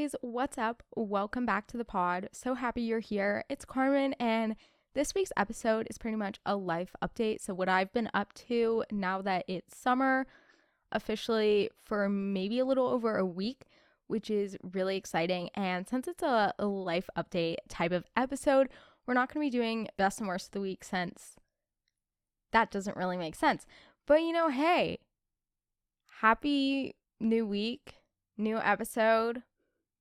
guys, what's up? Welcome back to the pod. So happy you're here. It's Carmen, and this week's episode is pretty much a life update. So, what I've been up to now that it's summer, officially for maybe a little over a week, which is really exciting. And since it's a life update type of episode, we're not going to be doing best and worst of the week since that doesn't really make sense. But hey, happy new week, new episode,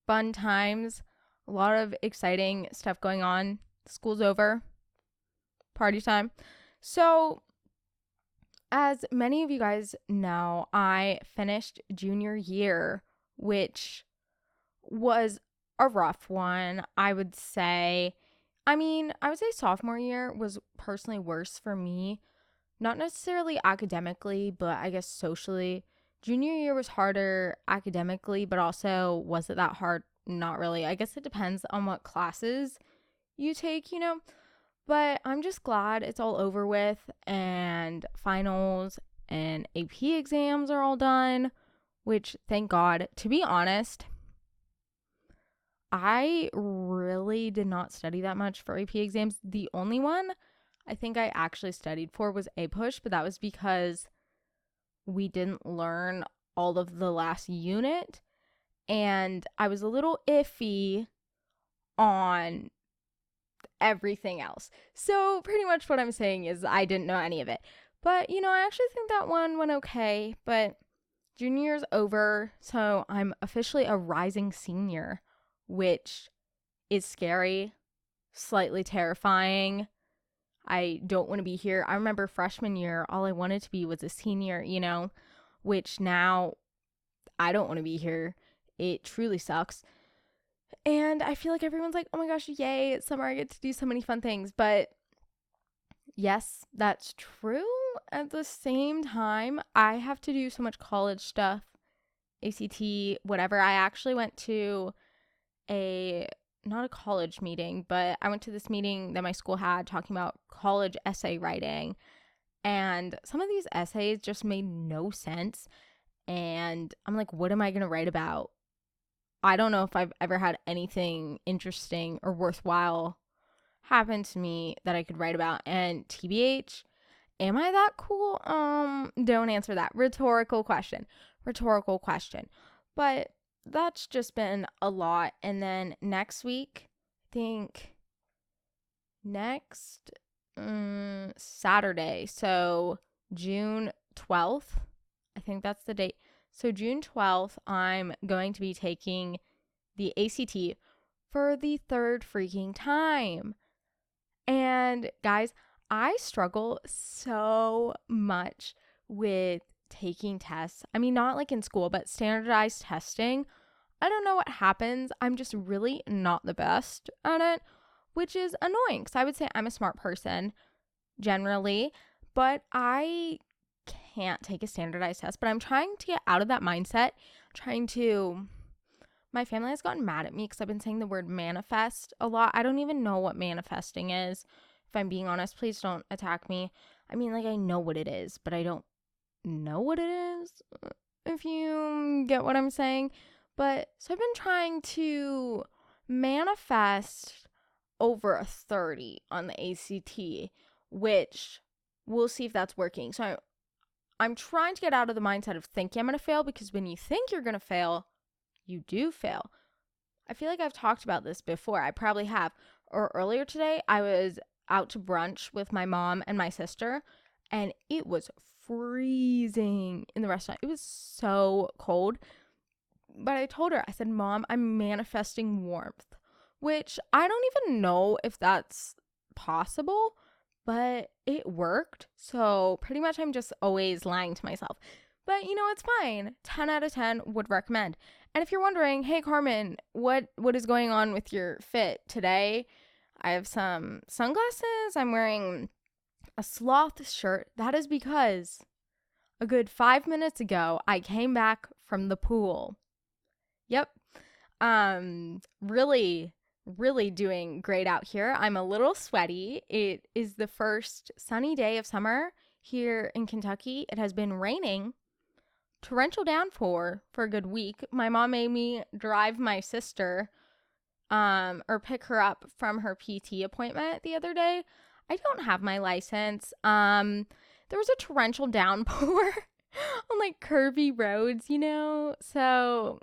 fun times, a lot of exciting stuff going on. School's over, party time. So, as many of you guys know, I finished junior year, which was a rough one, I would say. I would say sophomore year was personally worse for me. Not necessarily academically, but I guess socially. Junior year was harder academically, but also was it that hard? Not really. I guess it depends on what classes you take, But I'm just glad it's all over with and finals and AP exams are all done, which thank God. To be honest, I really did not study that much for AP exams. The only one I think I actually studied for was APUSH, but that was because we didn't learn all of the last unit, and I was a little iffy on everything else. So pretty much what I'm saying is I didn't know any of it. But, I actually think that one went okay, but junior year's over, so I'm officially a rising senior, which is scary, slightly terrifying. I don't want to be here. I remember freshman year, all I wanted to be was a senior, which now I don't want to be here. It truly sucks. And I feel like everyone's like, oh my gosh, yay, it's summer. I get to do so many fun things. But yes, that's true. At the same time, I have to do so much college stuff, ACT, whatever. I actually went to not a college meeting, but I went to this meeting that my school had talking about college essay writing. And some of these essays just made no sense. And I'm like, what am I going to write about? I don't know if I've ever had anything interesting or worthwhile happen to me that I could write about. And TBH, am I that cool? Don't answer that. Rhetorical question. But that's just been a lot. And then next week, I think next Saturday, so June 12th, I think that's the date. So June 12th, I'm going to be taking the ACT for the third freaking time. And guys, I struggle so much with taking tests. Not like in school, but standardized testing. I don't know what happens. I'm just really not the best at it, which is annoying because I would say I'm a smart person generally, but I can't take a standardized test. But I'm trying to get out of that mindset. My family has gotten mad at me because I've been saying the word manifest a lot. I don't even know what manifesting is. If I'm being honest, please don't attack me. I know what it is, but I don't know what it is, if you get what I'm saying. But so I've been trying to manifest over a 30 on the ACT, which we'll see if that's working. So I'm trying to get out of the mindset of thinking I'm going to fail, because when you think you're going to fail, you do fail. I feel like I've talked about this before. I probably have. Or earlier today, I was out to brunch with my mom and my sister, and it was freezing in the restaurant. It was so cold. But I told her, I said, Mom, I'm manifesting warmth, which I don't even know if that's possible, but it worked. So pretty much I'm just always lying to myself. But it's fine. 10 out of 10 would recommend. And if you're wondering, hey, Carmen, what is going on with your fit today? I have some sunglasses. I'm wearing a sloth shirt. That is because a good 5 minutes ago, I came back from the pool. Yep. Really, really doing great out here. I'm a little sweaty. It is the first sunny day of summer here in Kentucky. It has been raining torrential downpour for a good week. My mom made me drive my sister or pick her up from her PT appointment the other day. I don't have my license. There was a torrential downpour on like curvy roads, so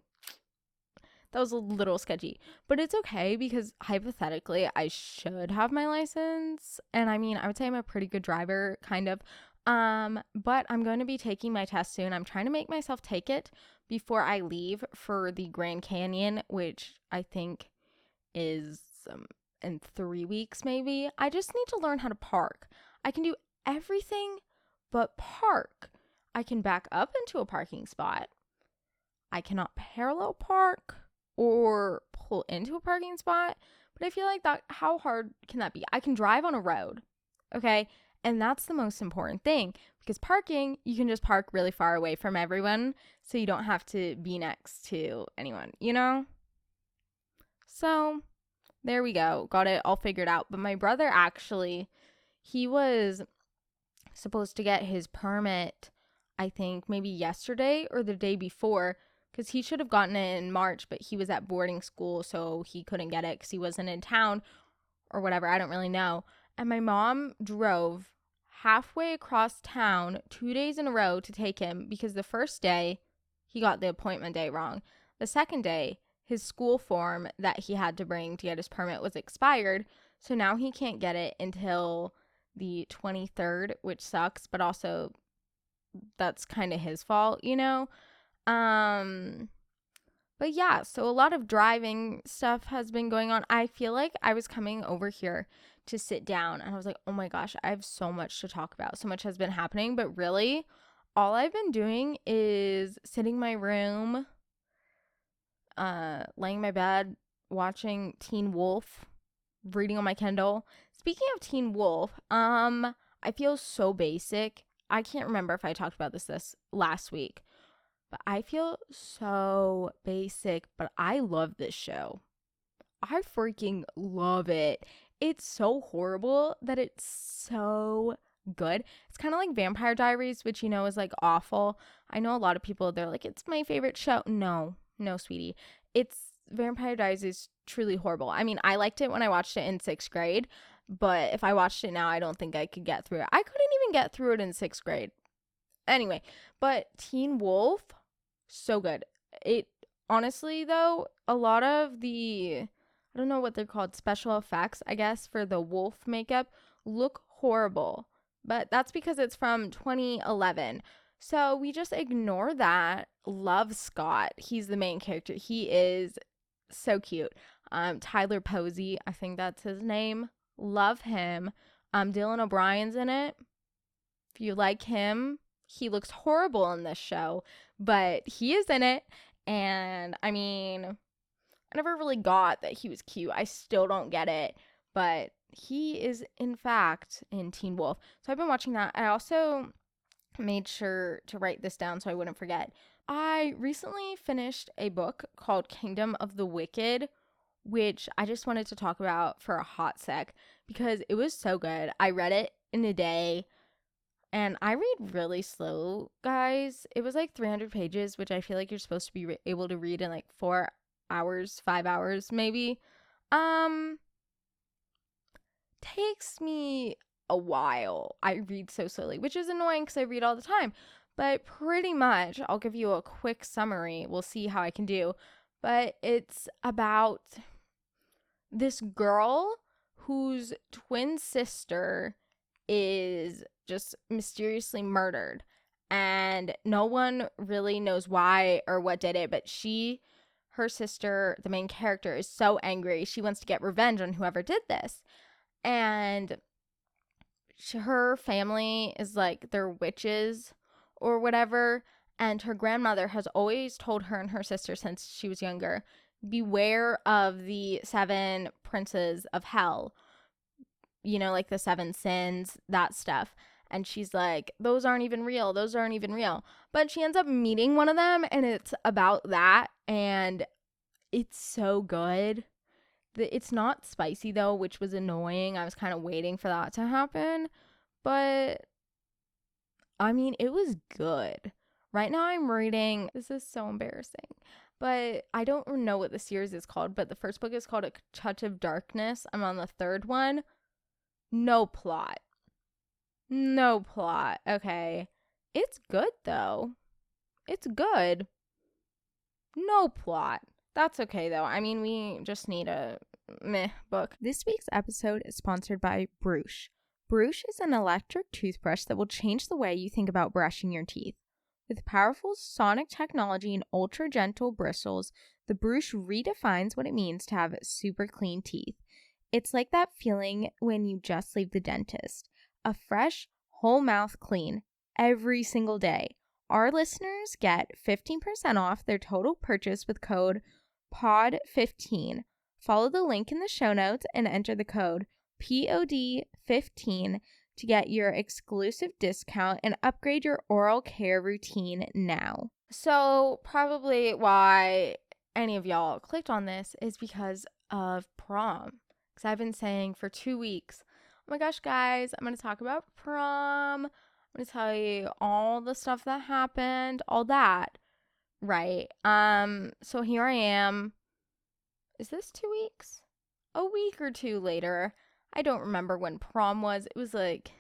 that was a little sketchy, but it's okay because hypothetically I should have my license. And I mean, I would say I'm a pretty good driver, kind of. But I'm going to be taking my test soon. I'm trying to make myself take it before I leave for the Grand Canyon, which I think is in 3 weeks, maybe. I just need to learn how to park. I can do everything but park. I can back up into a parking spot. I cannot parallel park or pull into a parking spot, but I feel like that, how hard can that be? I can drive on a road, okay? And that's the most important thing, because parking, you can just park really far away from everyone, so you don't have to be next to anyone, So, there we go. Got it all figured out. But my brother actually, he was supposed to get his permit, I think maybe yesterday or the day before, because he should have gotten it in March, but he was at boarding school, so he couldn't get it because he wasn't in town or whatever. I don't really know. And my mom drove halfway across town 2 days in a row to take him, because the first day he got the appointment day wrong. The second day, his school form that he had to bring to get his permit was expired, so now he can't get it until the 23rd, which sucks, but also that's kind of his fault, But yeah, so a lot of driving stuff has been going on. I feel like I was coming over here to sit down and I was like, oh my gosh, I have so much to talk about. So much has been happening, but really all I've been doing is sitting in my room, laying in my bed, watching Teen Wolf, reading on my Kindle. Speaking of Teen Wolf, I feel so basic. I can't remember if I talked about this last week, but I feel so basic, but I love this show. I freaking love it. It's so horrible that it's so good. It's kind of like Vampire Diaries, which is like awful. I know a lot of people, they're like, it's my favorite show. No, sweetie. Vampire Diaries is truly horrible. I mean, I liked it when I watched it in 6th grade, but if I watched it now, I don't think I could get through it. I couldn't even get through it in 6th grade. Anyway, but Teen Wolf, so good. It honestly though, a lot of the, I don't know what they're called, special effects, I guess, for the wolf makeup look horrible, but that's because it's from 2011. So we just ignore that. Love Scott. He's the main character. He is so cute. Tyler Posey, I think that's his name. Love him. Dylan O'Brien's in it. If you like him, he looks horrible in this show, but he is in it. And I mean, I never really got that he was cute. I still don't get it, but he is in fact in Teen Wolf. So I've been watching that. I also made sure to write this down so I wouldn't forget. I recently finished a book called Kingdom of the Wicked, which I just wanted to talk about for a hot sec because it was so good. I read it in a day. And I read really slow, guys. It was like 300 pages, which I feel like you're supposed to be able to read in like 4 hours, 5 hours, maybe. Takes me a while. I read so slowly, which is annoying because I read all the time. But pretty much, I'll give you a quick summary. We'll see how I can do. But it's about this girl whose twin sister is just mysteriously murdered, and no one really knows why or what did it, but her sister, the main character, is so angry. She wants to get revenge on whoever did this, and her family is like, they're witches or whatever, and her grandmother has always told her and her sister since she was younger, beware of the 7 princes of hell, like the 7 sins, that stuff. And she's like, those aren't even real. But she ends up meeting one of them, and it's about that. And it's so good. It's not spicy, though, which was annoying. I was kind of waiting for that to happen. But, I mean, it was good. Right now I'm reading, this is so embarrassing, but I don't know what the series is called, but the first book is called A Touch of Darkness. I'm on the third one. No plot. No plot. Okay. It's good though. It's good. No plot. That's okay though. I mean, we just need a meh book. This week's episode is sponsored by Brush. Brush is an electric toothbrush that will change the way you think about brushing your teeth. With powerful sonic technology and ultra gentle bristles, the Brush redefines what it means to have super clean teeth. It's like that feeling when you just leave the dentist. A fresh, whole mouth clean every single day. Our listeners get 15% off their total purchase with code POD15. Follow the link in the show notes and enter the code POD15 to get your exclusive discount and upgrade your oral care routine now. So probably why any of y'all clicked on this is because of prom. Because I've been saying for 2 weeks, oh my gosh, guys, I'm going to talk about prom. I'm going to tell you all the stuff that happened, all that, right? So here I am. Is this 2 weeks? A week or two later. I don't remember when prom was. It was like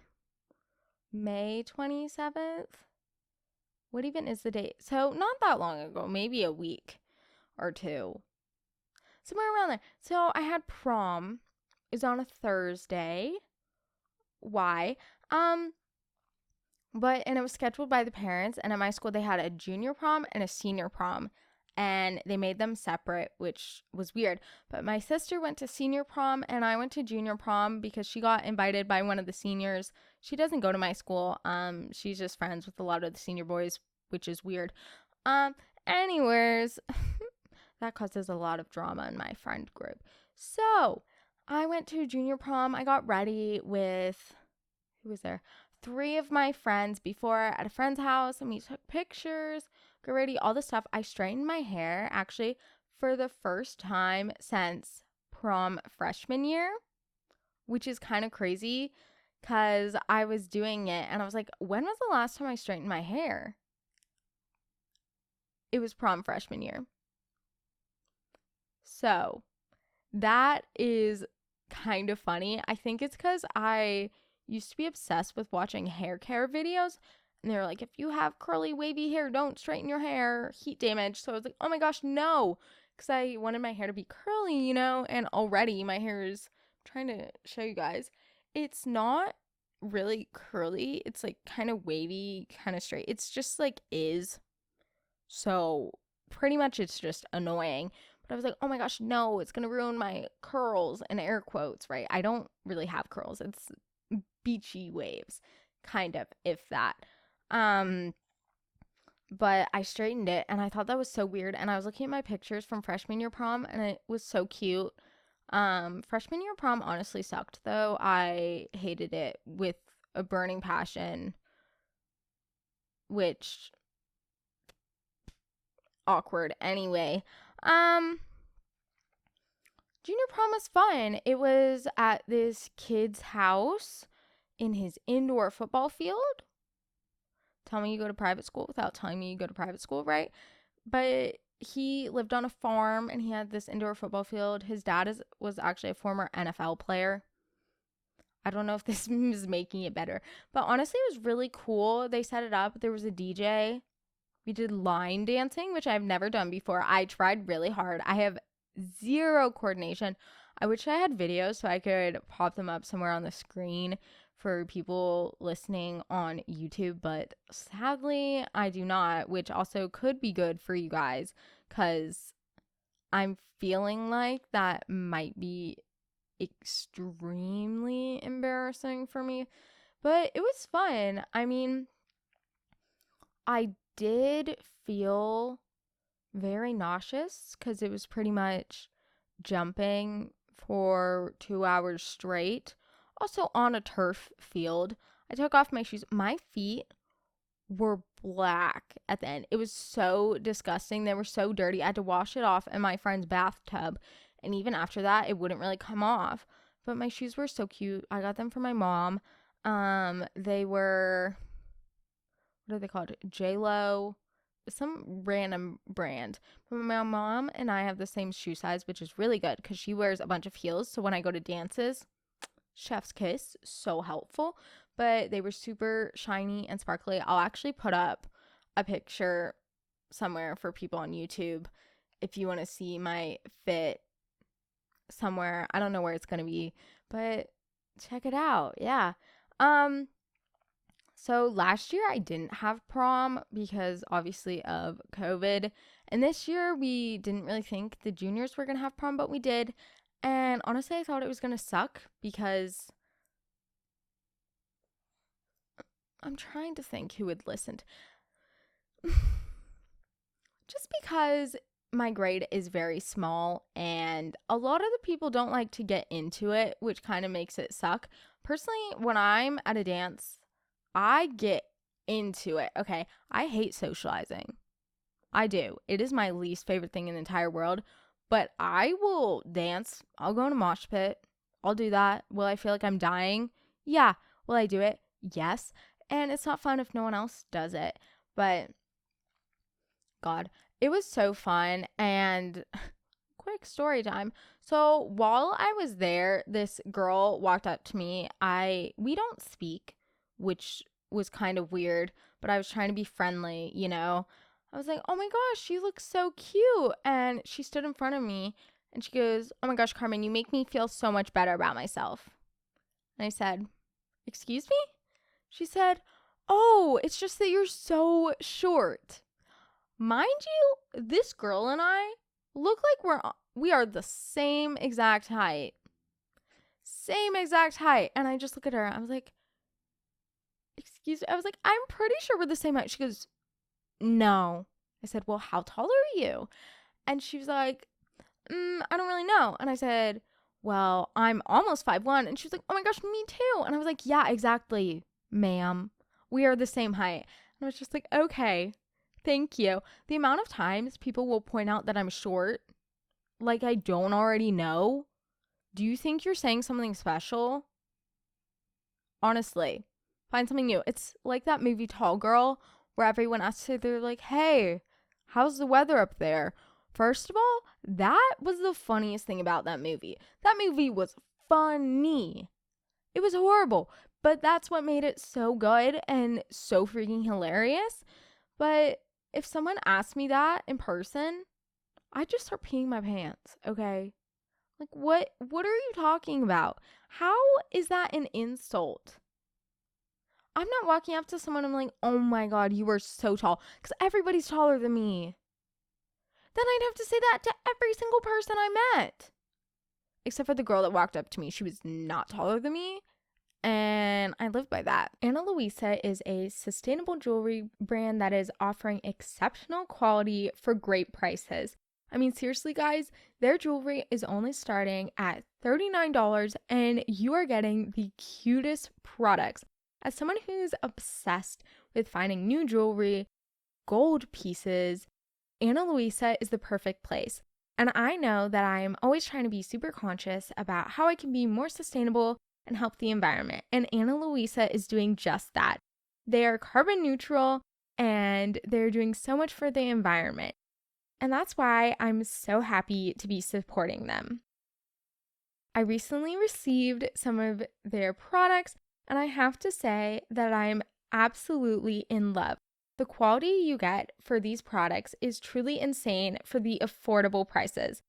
May 27th. What even is the date? So not that long ago, maybe a week or two. Somewhere around there. So I had prom. It was on a Thursday. Why? And it was scheduled by the parents, and at my school they had a junior prom and a senior prom, and they made them separate, which was weird. But my sister went to senior prom and I went to junior prom because she got invited by one of the seniors. She doesn't go to my school. She's just friends with a lot of the senior boys, which is weird. Anyways, that causes a lot of drama in my friend group. So I went to junior prom. I got ready with, who was there? 3 of my friends before at a friend's house, and we took pictures, got ready, all the stuff. I straightened my hair actually for the first time since prom freshman year, which is kind of crazy because I was doing it and I was like, when was the last time I straightened my hair? It was prom freshman year. So that is kind of funny. I think it's because I used to be obsessed with watching hair care videos, and they were like, if you have curly wavy hair, don't straighten your hair, heat damage. So I was like, oh my gosh, no, because I wanted my hair to be curly, and already my hair is, I'm trying to show you guys, it's not really curly. It's like kind of wavy, kind of straight. It's just like is. So pretty much it's just annoying. But I was like, oh my gosh, no, it's going to ruin my curls, and air quotes, right? I don't really have curls. It's beachy waves, kind of, if that. But I straightened it, and I thought that was so weird. And I was looking at my pictures from freshman year prom, and it was so cute. Freshman year prom honestly sucked, though. I hated it with a burning passion, which awkward anyway. Junior prom was fun. It was at this kid's house in his indoor football field. Tell me you go to private school without telling me you go to private school, right? But he lived on a farm and he had this indoor football field. His dad was actually a former NFL player. I don't know if this is making it better, but honestly, it was really cool. They set it up. There was a DJ. We did line dancing, which I've never done before. I tried really hard. I have zero coordination. I wish I had videos so I could pop them up somewhere on the screen for people listening on YouTube, but sadly I do not, which also could be good for you guys because I'm feeling like that might be extremely embarrassing for me, but it was fun. I mean, I did feel very nauseous because it was pretty much jumping for 2 hours straight. Also on a turf field. I took off my shoes. My feet were black at the end. It was so disgusting. They were so dirty. I had to wash it off in my friend's bathtub. And even after that, it wouldn't really come off. But my shoes were so cute. I got them from my mom. They were what are they called? J-Lo, some random brand. But my mom and I have the same shoe size, which is really good because she wears a bunch of heels. So when I go to dances, chef's kiss, so helpful. But they were super shiny and sparkly. I'll actually put up a picture somewhere for people on YouTube if you want to see my fit somewhere. I don't know where it's going to be, but check it out. Yeah. So last year I didn't have prom because obviously of COVID. And this year we didn't really think the juniors were going to have prom, but we did. And honestly, I thought it was going to suck because I'm trying to think who would listen. Just because my grade is very small and a lot of the people don't like to get into it, which kind of makes it suck. Personally, when I'm at a dance, I get into it. Okay, I hate socializing. I do. It is my least favorite thing in the entire world. But I will dance. I'll go in a mosh pit. I'll do that. Will I feel like I'm dying? Yeah. Will I do it? Yes. And it's not fun if no one else does it. But God, it was so fun. And quick story time. So while I was there, this girl walked up to me. We don't speak, which was kind of weird, but I was trying to be friendly, you know. I was like, "Oh my gosh, you look so cute." And she stood in front of me and she goes, "Oh my gosh, Carmen, you make me feel so much better about myself." And I said, "Excuse me?" She said, "Oh, it's just that you're so short." Mind you, this girl and I look like we are the same exact height. Same exact height. And I just look at her. I was like, "Excuse me." I was like, "I'm pretty sure we're the same height." She goes, "No." I said, "Well, how tall are you?" And she was like, "I don't really know." And I said, "Well, I'm almost 5'1". And she was like, "Oh my gosh, me too." And I was like, "Yeah, exactly, ma'am. We are the same height." And I was just like, "Okay, thank you." The amount of times people will point out that I'm short, like I don't already know. Do you think you're saying something special? Honestly, find something new. It's like that movie Tall Girl where everyone asks her, they're like, "Hey, how's the weather up there?" First of all, that was the funniest thing about that movie. That movie was funny. It was horrible, but that's what made it so good and so freaking hilarious. But if someone asked me that in person, I'd just start peeing my pants, okay? Like, what are you talking about? How is that an insult? I'm not walking up to someone and I'm like, "Oh my God, you are so tall," because everybody's taller than me. Then I'd have to say that to every single person I met. Except for the girl that walked up to me. She was not taller than me. And I live by that. Ana Luisa is a sustainable jewelry brand that is offering exceptional quality for great prices. I mean, seriously, guys, their jewelry is only starting at $39 and you are getting the cutest products. As someone who's obsessed with finding new jewelry, gold pieces, Ana Luisa is the perfect place. And I know that I'm always trying to be super conscious about how I can be more sustainable and help the environment. And Ana Luisa is doing just that. They are carbon neutral and they're doing so much for the environment. And that's why I'm so happy to be supporting them. I recently received some of their products and I have to say that I'm absolutely in love. The quality you get for these products is truly insane for the affordable prices.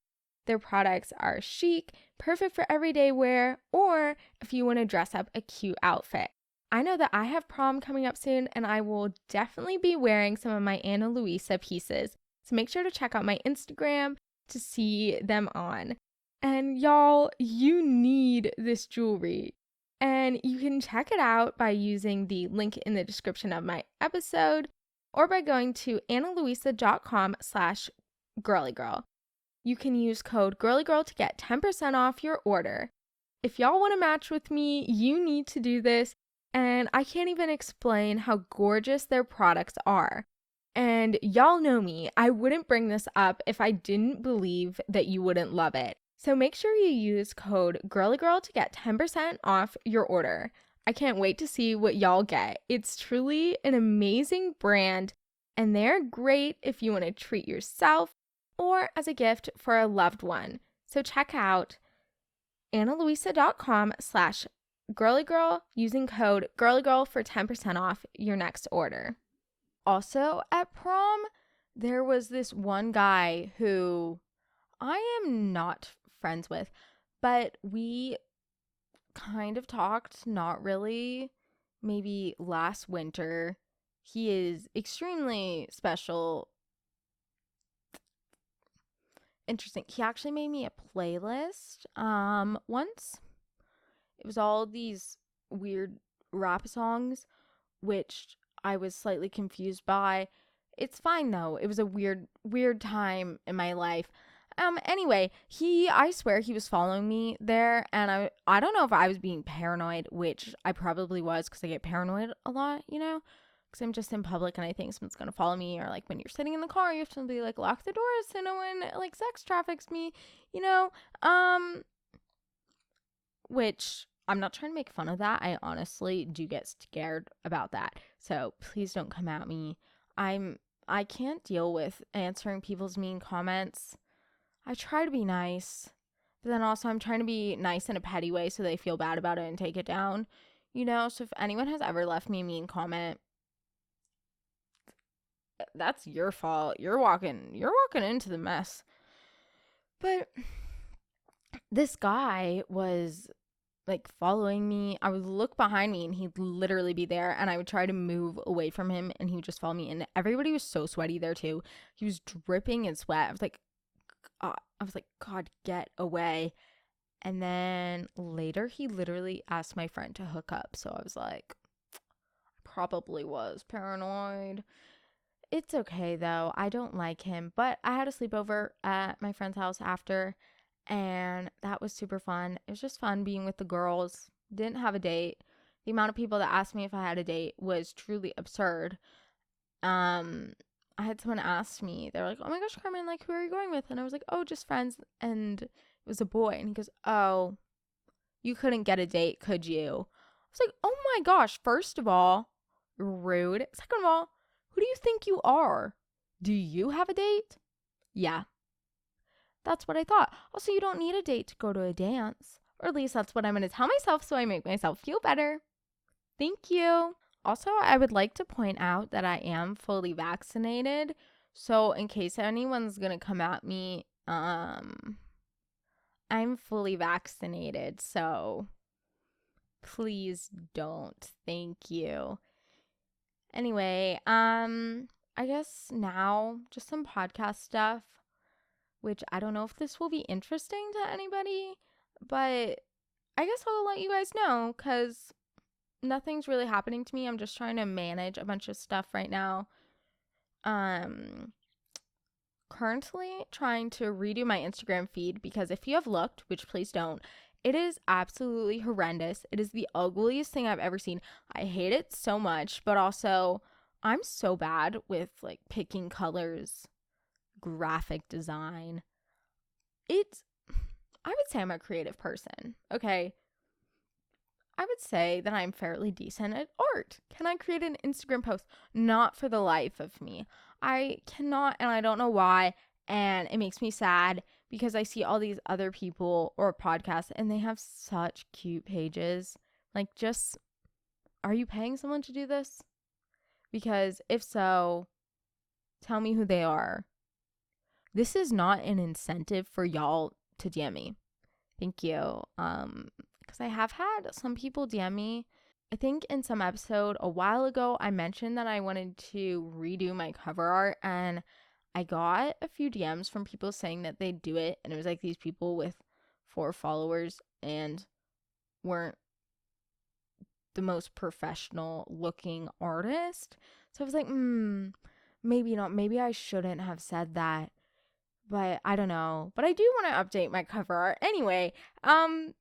Their products are chic, perfect for everyday wear, or if you want to dress up a cute outfit. I know that I have prom coming up soon and I will definitely be wearing some of my Ana Luisa pieces. So make sure to check out my Instagram to see them on. And y'all, you need this jewelry. And you can check it out by using the link in the description of my episode or by going to analuisa.com/girlygirl. You can use code GIRLYGIRL to get 10% off your order. If y'all want to match with me, you need to do this. And I can't even explain how gorgeous their products are. And y'all know me, I wouldn't bring this up if I didn't believe that you wouldn't love it. So make sure you use code GIRLYGIRL to get 10% off your order. I can't wait to see what y'all get. It's truly an amazing brand, and they're great if you want to treat yourself or as a gift for a loved one. So check out analuisa.com/girlygirl using code girlygirl for 10% off your next order. Also at prom, there was this one guy who I am not friends with, but we kind of talked, not really, maybe last winter. He is extremely special. Interesting. He actually made me a playlist once. It was all these weird rap songs, which I was slightly confused by. It's fine though. It was a weird time in my life. Anyway, I swear he was following me there, and I don't know if I was being paranoid, which I probably was, because I get paranoid a lot, because I'm just in public and I think someone's gonna follow me, or like when you're sitting in the car, you have to be like, lock the doors so no one like sex traffics me, which I'm not trying to make fun of that. I honestly do get scared about that. So please don't come at me. I can't deal with answering people's mean comments. I try to be nice, but then also I'm trying to be nice in a petty way so they feel bad about it and take it down, So if anyone has ever left me a mean comment, that's your fault. You're walking into the mess. But this guy was like following me. I would look behind me and he'd literally be there, and I would try to move away from him and he would just follow me, and everybody was so sweaty there too. He was dripping in sweat. I was like, God, get away. And then later he literally asked my friend to hook up. So I was like, probably was paranoid. It's okay though. I don't like him. But I had a sleepover at my friend's house after, and that was super fun. It was just fun being with the girls. Didn't have a date. The amount of people that asked me if I had a date was truly absurd. I had someone ask me, they're like, oh my gosh, Carmen, like, who are you going with? And I was like, oh, just friends. And it was a boy. And he goes, oh, you couldn't get a date, could you? I was like, oh my gosh, first of all, rude. Second of all, who do you think you are? Do you have a date? Yeah. That's what I thought. Also, you don't need a date to go to a dance. Or at least that's what I'm going to tell myself so I make myself feel better. Thank you. Also, I would like to point out that I am fully vaccinated. So in case anyone's going to come at me, I'm fully vaccinated. So please don't. Thank you. Anyway, I guess now just some podcast stuff, which I don't know if this will be interesting to anybody, but I guess I'll let you guys know, because nothing's really happening to me. I'm just trying to manage a bunch of stuff right now. Currently trying to redo my Instagram feed, because if you have looked, which please don't, it is absolutely horrendous. It is the ugliest thing I've ever seen. I hate it so much, but also I'm so bad with like picking colors, graphic design. I would say I'm a creative person. Okay. I would say that I'm fairly decent at art. Can I create an Instagram post? Not for the life of me. I cannot, and I don't know why. And it makes me sad because I see all these other people or podcasts and they have such cute pages. Like, just, are you paying someone to do this? Because if so, tell me who they are. This is not an incentive for y'all to DM me. Thank you. Because I have had some people DM me. I think in some episode a while ago, I mentioned that I wanted to redo my cover art, and I got a few DMs from people saying that they'd do it, and it was like these people with 4 followers and weren't the most professional looking artist. So I was like, maybe not. Maybe I shouldn't have said that. But I don't know. But I do want to update my cover art. Anyway, on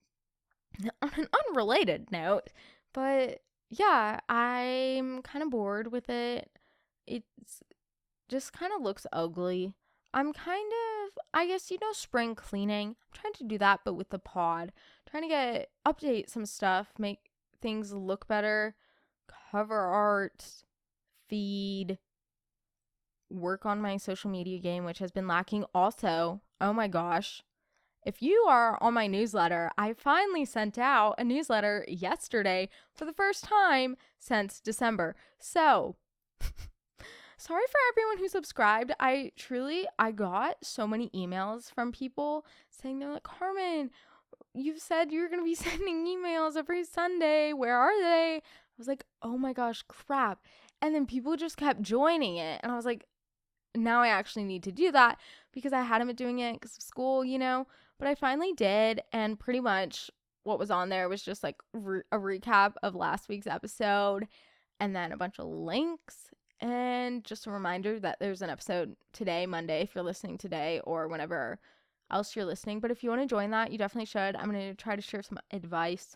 an unrelated note, but yeah, I'm kind of bored with it. It's just kind of looks ugly. I'm kind of, I guess, spring cleaning. I'm trying to do that, but with the pod. Trying to update some stuff, make things look better, cover art, feed, work on my social media game, which has been lacking. Also, oh my gosh, if you are on my newsletter, I finally sent out a newsletter yesterday for the first time since December. So, sorry for everyone who subscribed. I got so many emails from people saying they're like, Carmen, you said you were going to be sending emails every Sunday. Where are they? I was like, oh my gosh, crap. And then people just kept joining it. And I was like, now I actually need to do that because I hadn't been doing it because of school, but I finally did. And pretty much what was on there was just like a recap of last week's episode and then a bunch of links and just a reminder that there's an episode today, Monday, if you're listening today or whenever else you're listening. But if you want to join that, you definitely should. I'm going to try to share some advice,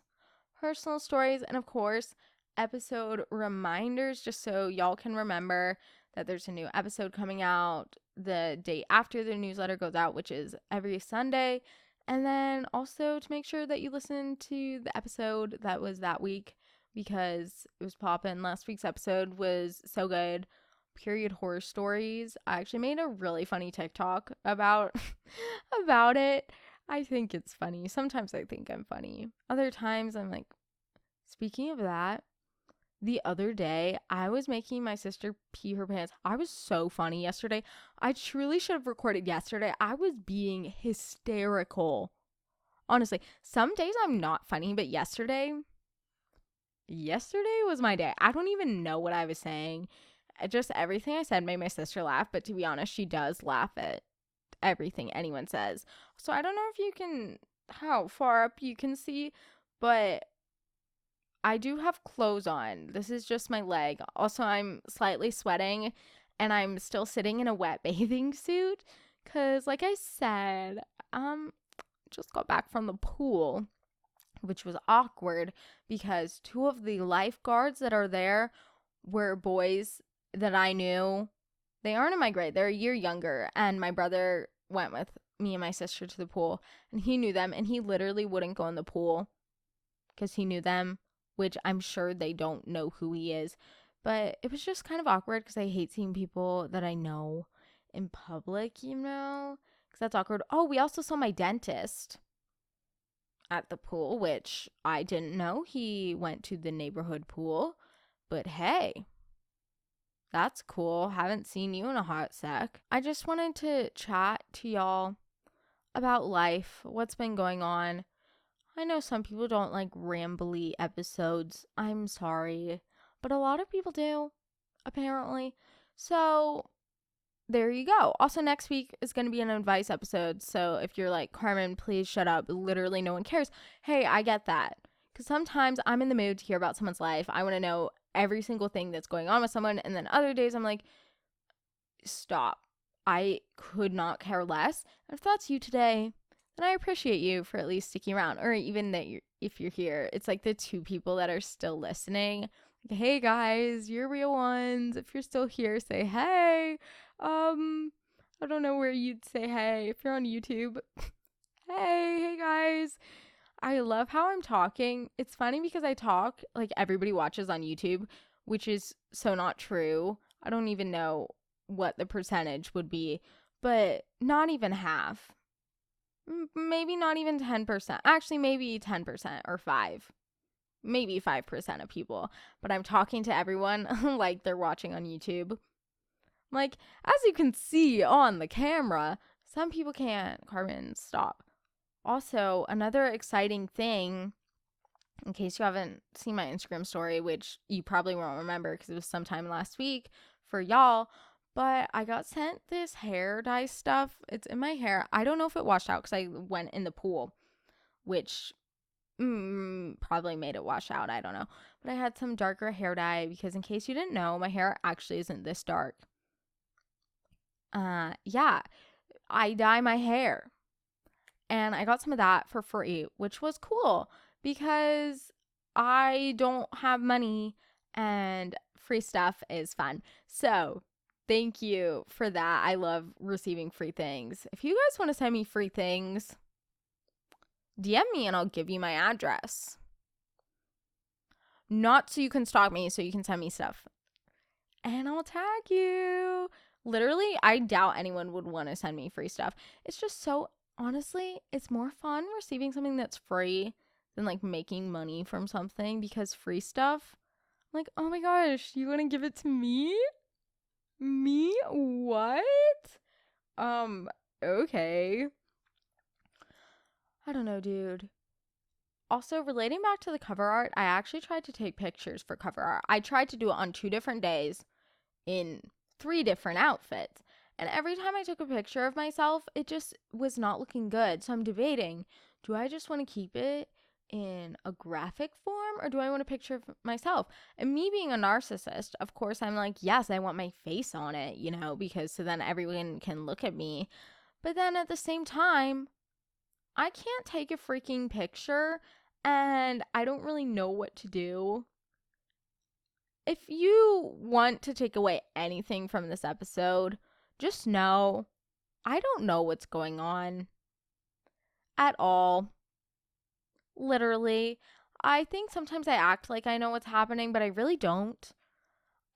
personal stories, and of course, episode reminders just so y'all can remember that there's a new episode coming out the day after the newsletter goes out, which is every Sunday. And then also to make sure that you listen to the episode that was that week because it was poppin'. Last week's episode was so good. Period horror stories. I actually made a really funny TikTok about it. I think it's funny. Sometimes I think I'm funny. Other times I'm like, speaking of that, the other day, I was making my sister pee her pants. I was so funny yesterday. I truly should have recorded yesterday. I was being hysterical. Honestly, some days I'm not funny, but yesterday was my day. I don't even know what I was saying. Just everything I said made my sister laugh, but to be honest, she does laugh at everything anyone says. So I don't know how far up you can see, but I do have clothes on. This is just my leg. Also, I'm slightly sweating and I'm still sitting in a wet bathing suit because, like I said, just got back from the pool, which was awkward because two of the lifeguards that are there were boys that I knew. They aren't in my grade. They're a year younger, and my brother went with me and my sister to the pool, and he knew them, and he literally wouldn't go in the pool because he knew them, which I'm sure they don't know who he is. But it was just kind of awkward because I hate seeing people that I know in public, because that's awkward. Oh, we also saw my dentist at the pool, which I didn't know he went to the neighborhood pool. But hey, that's cool. Haven't seen you in a hot sec. I just wanted to chat to y'all about life, what's been going on. I know some people don't like rambly episodes. I'm sorry. But a lot of people do, apparently. So, there you go. Also, next week is going to be an advice episode. So, if you're like, Carmen, please shut up. Literally, no one cares. Hey, I get that. Because sometimes I'm in the mood to hear about someone's life. I want to know every single thing that's going on with someone. And then other days, I'm like, stop. I could not care less. And if that's you today, then I appreciate you for at least sticking around, or even that if you're here. It's like the two people that are still listening. Like, hey guys, you're real ones. If you're still here, say hey. I don't know where you'd say hey if you're on YouTube. hey guys. I love how I'm talking. It's funny because I talk like everybody watches on YouTube, which is so not true. I don't even know what the percentage would be, but not even half. Maybe not even 10%. Actually, maybe 10% or 5. Maybe 5% of people. But I'm talking to everyone like they're watching on YouTube. Like, as you can see on the camera, some people can't. Carmen, stop. Also, another exciting thing, in case you haven't seen my Instagram story, which you probably won't remember because it was sometime last week for y'all, but I got sent this hair dye stuff. It's in my hair. I don't know if it washed out because I went in the pool, which probably made it wash out. I don't know. But I had some darker hair dye because, in case you didn't know, my hair actually isn't this dark. Yeah, I dye my hair. And I got some of that for free, which was cool because I don't have money and free stuff is fun. So thank you for that. I love receiving free things. If you guys want to send me free things, DM me and I'll give you my address. not so you can stalk me, so you can send me stuff. And I'll tag you. Literally, I doubt anyone would want to send me free stuff. It's just so, honestly, it's more fun receiving something that's free than like making money from something, because free stuff, I'm like, oh my gosh, you want to give it to me? Me? What? Okay. I don't know, dude. Also, relating back to the cover art, I actually tried to take pictures for cover art. I tried to do it on 2 different days in 3 different outfits. And every time I took a picture of myself, it just was not looking good. So I'm debating, do I just want to keep it in a graphic form, or do I want a picture of myself? And me being a narcissist, of course, I'm like, yes, I want my face on it, because so then everyone can look at me. But then at the same time, I can't take a freaking picture and I don't really know what to do. If you want to take away anything from this episode, just know I don't know what's going on at all. Literally. I think sometimes I act like I know what's happening, but I really don't.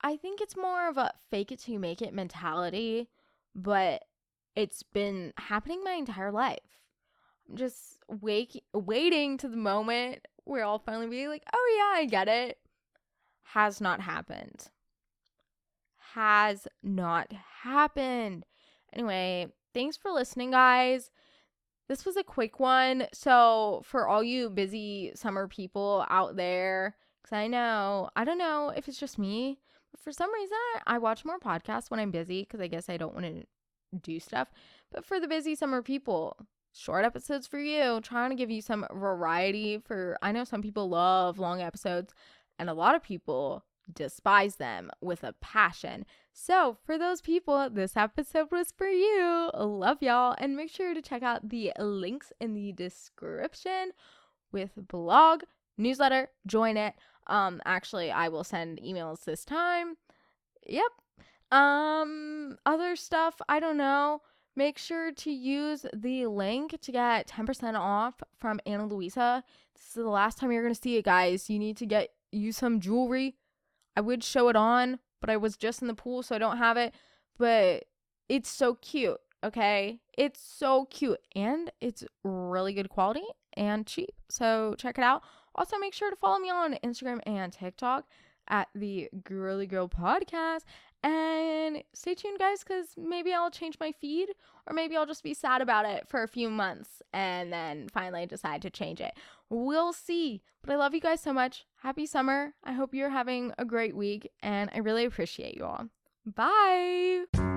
I think it's more of a fake it till you make it mentality, but it's been happening my entire life. I'm just waiting to the moment where I'll finally be like, oh yeah, I get it. Has not happened. Has not happened. Anyway, thanks for listening, guys. This was a quick one. So for all you busy summer people out there, because I don't know if it's just me, but for some reason I watch more podcasts when I'm busy, because I guess I don't want to do stuff. But for the busy summer people, short episodes for you, trying to give you some variety. I know some people love long episodes, and a lot of people despise them with a passion. So for those people, this episode was for you. Love y'all, and make sure to check out the links in the description with blog, newsletter, join it. Actually, I will send emails this time. Yep. Other stuff, I don't know. Make sure to use the link to get 10% off from Louisa. This is the last time you're going to see it, guys. You need to get you some jewelry. I would show it on, but I was just in the pool, so I don't have it. But it's so cute, okay? It's so cute, and it's really good quality and cheap. So check it out. Also, make sure to follow me on Instagram and TikTok at the Girly Girl Podcast. And stay tuned, guys, because maybe I'll change my feed, or maybe I'll just be sad about it for a few months and then finally decide to change it. We'll see. But I love you guys so much. Happy summer. I hope you're having a great week, and I really appreciate you all. Bye.